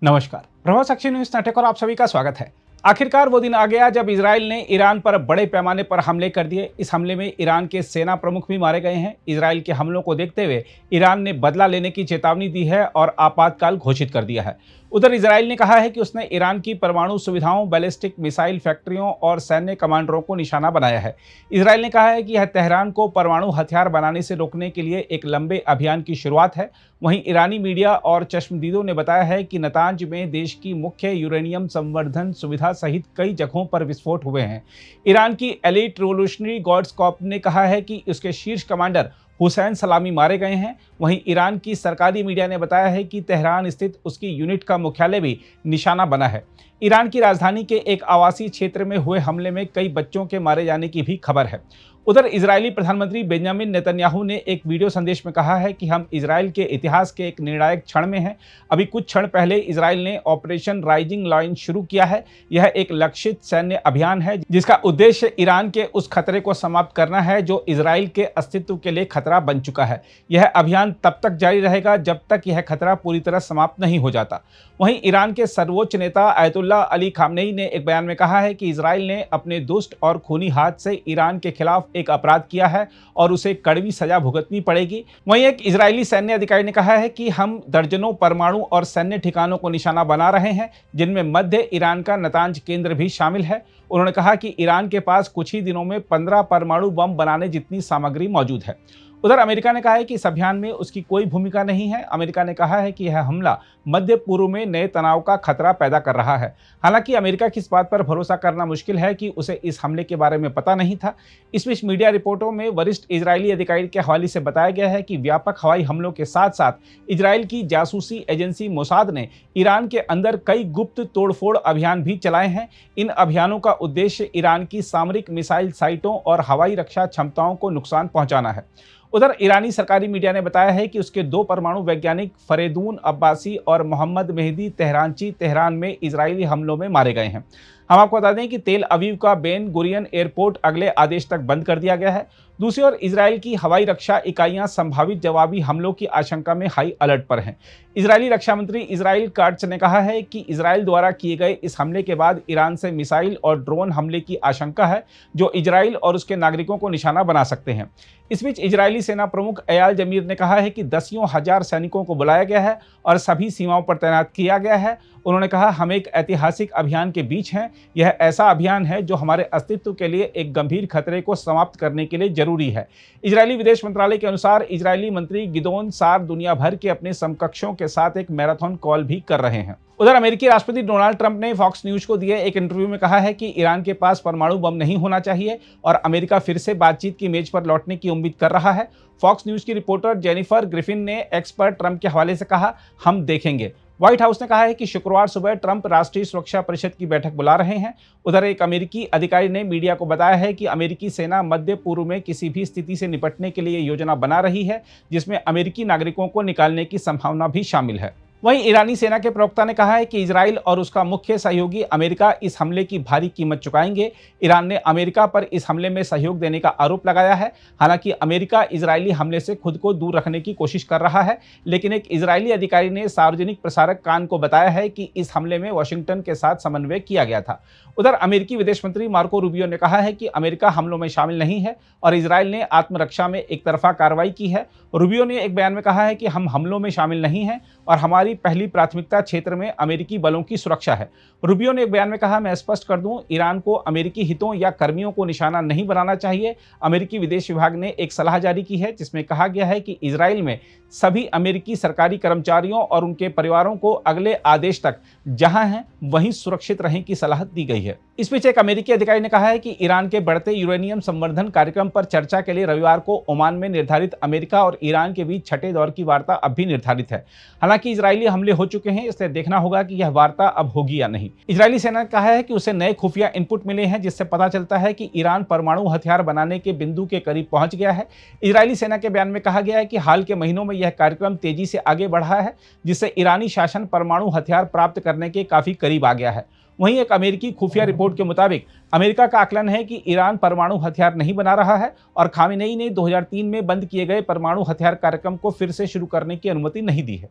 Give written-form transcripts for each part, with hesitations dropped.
नमस्कार, प्रभाव साक्षी न्यूज नाटक और आप सभी का स्वागत है। आखिरकार वो दिन आ गया जब इजराइल ने ईरान पर बड़े पैमाने पर हमले कर दिए। इस हमले में ईरान के सेना प्रमुख भी मारे गए हैं। इजराइल के हमलों को देखते हुए ईरान ने बदला लेने की चेतावनी दी है और आपातकाल घोषित कर दिया है। उधर इजराइल ने कहा है कि उसने ईरान की परमाणु सुविधाओं, बैलिस्टिक मिसाइल फैक्ट्रियों और सैन्य कमांडरों को निशाना बनाया है। इजराइल ने कहा है कि यह तेहरान को परमाणु हथियार बनाने से रोकने के लिए एक लंबे अभियान की शुरुआत है। वहीं ईरानी मीडिया और चश्मदीदों ने बताया है कि नतांज में देश की मुख्य यूरेनियम संवर्धन सुविधा सहित कई जगहों पर विस्फोट हुए हैं। ईरान की एलीट रिवोल्यूशनरी गार्ड्स कॉर्प ने कहा है कि उसके शीर्ष कमांडर हुसैन सलामी मारे गए हैं। वहीं ईरान की सरकारी मीडिया ने बताया है कि तेहरान स्थित उसकी यूनिट का मुख्यालय भी निशाना बना है। ईरान की राजधानी के एक आवासीय क्षेत्र में हुए हमले में कई बच्चों के मारे जाने की भी खबर है। उधर इजरायली प्रधानमंत्री बेंजामिन नेतन्याहू ने एक वीडियो संदेश में कहा है कि हम इजराइल के इतिहास के एक निर्णायक क्षण में हैं। अभी कुछ क्षण पहले इजराइल ने ऑपरेशन राइजिंग लाइन शुरू किया है। यह एक लक्षित सैन्य अभियान है जिसका उद्देश्य ईरान के उस खतरे को समाप्त करना है जो इजराइल के अस्तित्व के लिए खतरा बन चुका है। यह अभियान तब तक जारी रहेगा जब तक यह खतरा पूरी तरह समाप्त नहीं हो जाता। वहीं ईरान के सर्वोच्च नेता आयतुल्लाह अली खामनेई ने एक बयान में कहा है कि इजराइल ने अपने दुष्ट और खूनी हाथ से ईरान के खिलाफ एक अपराध किया है और उसे कड़वी सजा भुगतनी पड़ेगी। वहीं एक इजरायली सैन्य अधिकारी ने कहा है कि हम दर्जनों परमाणु और सैन्य ठिकानों को निशाना बना रहे हैं, जिनमें मध्य ईरान का नतांज केंद्र भी शामिल है। उन्होंने कहा कि ईरान के पास कुछ ही दिनों में 15 परमाणु बम बनाने जितनी सामग्री मौजूद है। उधर अमेरिका ने कहा है कि इस अभियान में उसकी कोई भूमिका नहीं है। अमेरिका ने कहा है कि यह हमला मध्य पूर्व में नए तनाव का खतरा पैदा कर रहा है। हालांकि अमेरिका की इस बात पर भरोसा करना मुश्किल है कि उसे इस हमले के बारे में पता नहीं था। इस बीच मीडिया रिपोर्टों में वरिष्ठ इजरायली अधिकारी के हवाले से बताया गया है कि व्यापक हवाई हमलों के साथ साथ इजराइल की जासूसी एजेंसी मोसाद ने ईरान के अंदर कई गुप्त तोड़फोड़ अभियान भी चलाए हैं। इन अभियानों का उद्देश्य ईरान की सामरिक मिसाइल साइटों और हवाई रक्षा क्षमताओं को नुकसान पहुंचाना है। उधर ईरानी सरकारी मीडिया ने बताया है कि उसके 2 परमाणु वैज्ञानिक फरेदून अब्बासी और मोहम्मद मेहदी तेहरानची तेहरान में इजरायली हमलों में मारे गए हैं। हम आपको बता दें कि तेल अवीव का बेन गुरियन एयरपोर्ट अगले आदेश तक बंद कर दिया गया है। दूसरी ओर इजराइल की हवाई रक्षा इकाइयां संभावित जवाबी हमलों की आशंका में हाई अलर्ट पर हैं। इजरायली रक्षा मंत्री इजराइल काट्ज ने कहा है कि इजराइल द्वारा किए गए इस हमले के बाद ईरान से मिसाइल और ड्रोन हमले की आशंका है जो इजराइल और उसके नागरिकों को निशाना बना सकते हैं। इस बीच इजरायली सेना प्रमुख एयाल जमीर ने कहा है कि दसियों हजार सैनिकों को बुलाया गया है और सभी सीमाओं पर तैनात किया गया है। उन्होंने कहा, हम एक ऐतिहासिक अभियान के बीच हैं। यह ऐसा अभियान है जो हमारे अस्तित्व के लिए एक गंभीर खतरे को समाप्त करने के लिए जरूरी है। इजरायली विदेश मंत्रालय के अनुसार इजरायली मंत्री गिदोन सार दुनिया भर के अपने समकक्षों के साथ एक मैराथन कॉल भी कर रहे हैं। उधर अमेरिकी राष्ट्रपति डोनाल्ड ट्रंप ने फॉक्स न्यूज को दिए एक इंटरव्यू में कहा है कि ईरान के पास परमाणु बम नहीं होना चाहिए और अमेरिका फिर से बातचीत की मेज पर लौटने की उम्मीद कर रहा है। फॉक्स न्यूज की रिपोर्टर जेनिफर ग्रिफिन ने एक्स पर ट्रंप के हवाले से कहा, हम देखेंगे। व्हाइट हाउस ने कहा है कि शुक्रवार सुबह ट्रंप राष्ट्रीय सुरक्षा परिषद की बैठक बुला रहे हैं। उधर एक अमेरिकी अधिकारी ने मीडिया को बताया है कि अमेरिकी सेना मध्य पूर्व में किसी भी स्थिति से निपटने के लिए योजना बना रही है जिसमें अमेरिकी नागरिकों को निकालने की संभावना भी शामिल है। वहीं ईरानी सेना के प्रवक्ता ने कहा है कि इजराइल और उसका मुख्य सहयोगी अमेरिका इस हमले की भारी कीमत चुकाएंगे। ईरान ने अमेरिका पर इस हमले में सहयोग देने का आरोप लगाया है। हालांकि अमेरिका इजरायली हमले से खुद को दूर रखने की कोशिश कर रहा है, लेकिन एक इजरायली अधिकारी ने सार्वजनिक प्रसारक कान को बताया है कि इस हमले में वाशिंगटन के साथ समन्वय किया गया था। उधर अमेरिकी विदेश मंत्री मार्को रूबियो ने कहा है कि अमेरिका हमलों में शामिल नहीं है और इजराइल ने आत्मरक्षा में एक तरफा कार्रवाई की है। रूबियो ने एक बयान में कहा है कि हम हमलों में शामिल नहीं हैं और हमारी पहली प्राथमिकता क्षेत्र में अमेरिकी बलों की सुरक्षा है। रूबियो ने एक बयान में कहा, मैं स्पष्ट कर दूं, ईरान को अमेरिकी हितों या कर्मियों को निशाना नहीं बनाना चाहिए। अमेरिकी विदेश विभाग ने एक सलाह जारी की है जिसमें कहा गया है कि इजराइल में सभी अमेरिकी सरकारी कर्मचारियों और उनके परिवारों को अगले आदेश तक जहां हैं वहीं सुरक्षित रहने की सलाह दी गई है। इस बीच एक अमेरिकी अधिकारी ने कहा है कि ईरान के बढ़ते यूरेनियम संवर्धन कार्यक्रम पर चर्चा के लिए रविवार को ओमान में निर्धारित अमेरिका और ईरान के बीच छठे दौर की वार्ता अब भी निर्धारित है। हालांकि इजरायली हमले हो चुके हैं, इसलिए देखना होगा कि यह वार्ता अब होगी या नहीं। इजरायली सेना ने कहा है कि उसे नए खुफिया इनपुट मिले हैं जिससे पता चलता है कि ईरान परमाणु हथियार बनाने के बिंदु के करीब पहुंच गया है। इजरायली सेना के बयान में कहा गया है कि हाल के महीनों में यह कार्यक्रम तेजी से आगे बढ़ा है जिससे ईरानी शासन परमाणु हथियार प्राप्त करने के काफी करीब आ गया है। वहीं एक अमेरिकी खुफिया रिपोर्ट के मुताबिक अमेरिका का आकलन है कि ईरान परमाणु हथियार नहीं बना रहा है और खामेनेई ने 2003 में बंद किए गए परमाणु हथियार कार्यक्रम को फिर से शुरू करने की अनुमति नहीं दी है।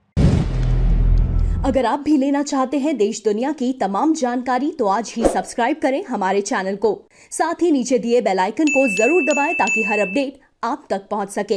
अगर आप भी लेना चाहते हैं देश दुनिया की तमाम जानकारी तो आज ही सब्सक्राइब करें हमारे चैनल को। साथ ही नीचे दिए बेल आइकन को जरूर दबाएं ताकि हर अपडेट आप तक पहुंच सके।